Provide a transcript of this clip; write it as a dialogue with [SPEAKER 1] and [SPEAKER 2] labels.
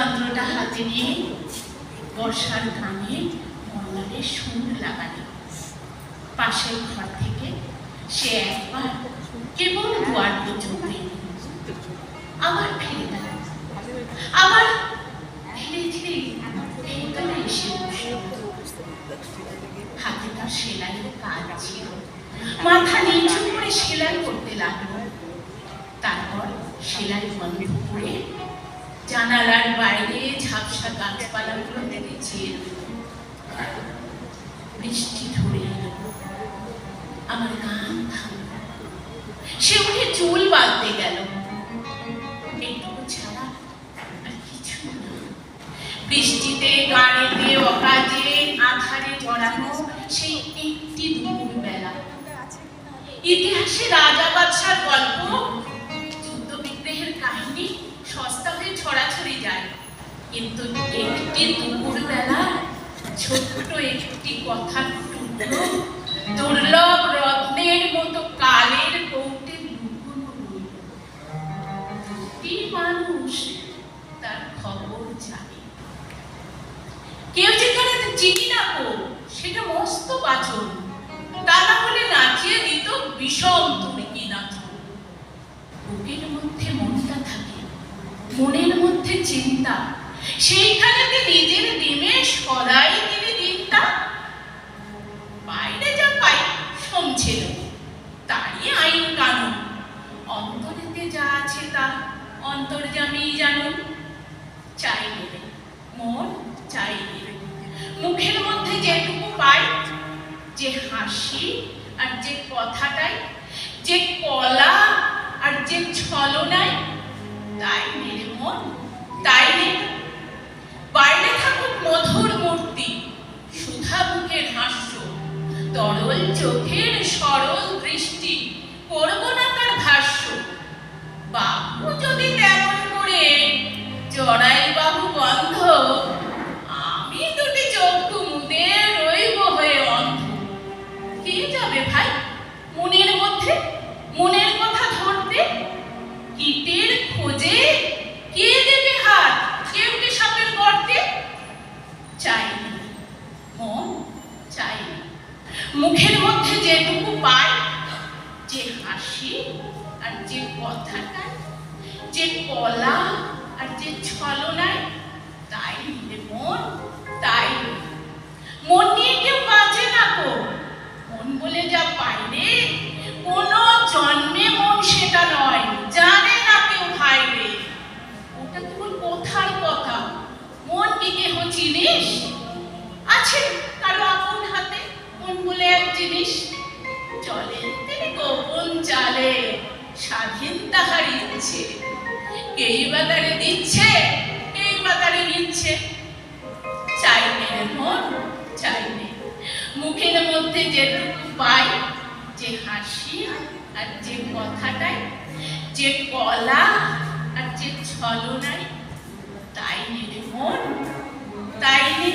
[SPEAKER 1] যন্ত্রটা হাতে নিয়ে বর্ষার গানে মল্লারের সুর লাগালো। পাশের ঘর থেকে সে একবার কেবল দুয়ার পর্যন্ত আবার ফিরে গেল। আবার ধীরে ধীরে ভেতরে এসে বসল। হাতে তার সেলাইয়ের কাজ ছিল, মাথা নিচু করে সেলাই করতে লাগলো। তারপর সেলাই বন্ধ করে জানালার বাইরে ঝাপসা গাছপালাগুলো দেখেছে। বৃষ্টি ধরে এলো, আমার গান থামল। সে উঠে চুল বাঁধতে গেল। এইটুকু ছাড়া আর কিছু না। বৃষ্টিতে গানেতে অকাজে আধারে জড়ানো সেই একটি দুপুর বেলা। ইতিহাসে রাজা বাদশার গল্প, যুদ্ধ বিগ্রহের কাহিনী সস্তা হয়ে ছড়াছড়ি যায়, কিন্তু একটি দুপুর বেলা ছোট্ট একটি কথার টুকরো দুর্লভ রত্নের মতো কালের কৌটে লুকোনো রইল। প্রতি মানুষ তার খবর জানে। কেউ যেখানে চিনি না কো, সেটা মস্ত বাচন, তা না হলে নাচিয়ে দিত বিষম তুমি কি নাচো। বুকের মধ্যে মনটা থাকে, মনের মধ্যে চিন্তা, সেইখানেতে নিজের দিনে সদাই দিনে দিনটা। বাইরে যা পাই সমছিল, তারই আইন কানুন। অন্তরেতে যা আছে তা অন্তর্যামী জানুন। চাই নেবে মন, চাই নেবে মুখের মধ্যে যেটুকু পাই, যে হাসি আর যে কথাটাই, যে কলা আর যে ছলনায়, তাই নেবে মন, তাই নেবে। বাইরে থাকুক মধুর মূর্তি, সুধা বুকের হাস্য, তরল চোখের সরল দৃষ্টি, করব না তার ভাষ্য। বাহু যদি তেমন করে জড়াই বাহু বন্ধ, আমি দুটি চক্ষু মুদে রইব হয়ে অন্ধ। কে যাবে ভাই মনের মধ্যে, মনের কথা ধরতে? কীটের খোঁজে কে দেবে হাত, কেউ কি সাপের গর্তে? চাই মন, চাই মুখের মধ্যে যেটুকু পাই, যে হাসি আর যে কথাটা, যে কলা আর যে ছলনায়, তাই নিলে মন, তাই মন নিয়ে কেউ বাঁচে না গো। মন বলে যা পাইরে, কোনো জন্মে মন সেটা নয়, জানে না কেউ ভাইরে। ওটা কেবল কথার কথা। মন কি কেহ চিনিস? আছে কারো আপন হাতে মন বলে এক জিনিস। চলে তিনি গোপন চালে, স্বাধীন তাহার ইচ্ছে। কেই বা তারে দিচ্ছে, কেই বা তারে নিচ্ছে। চাই মেরে মন, চাই নে মুখের মধ্যে যেটুকু পাই, যে হাসি আর যে কথাটাই, যে কলা আর যে ছলনায়, তাই নেবে মন, তাই নে।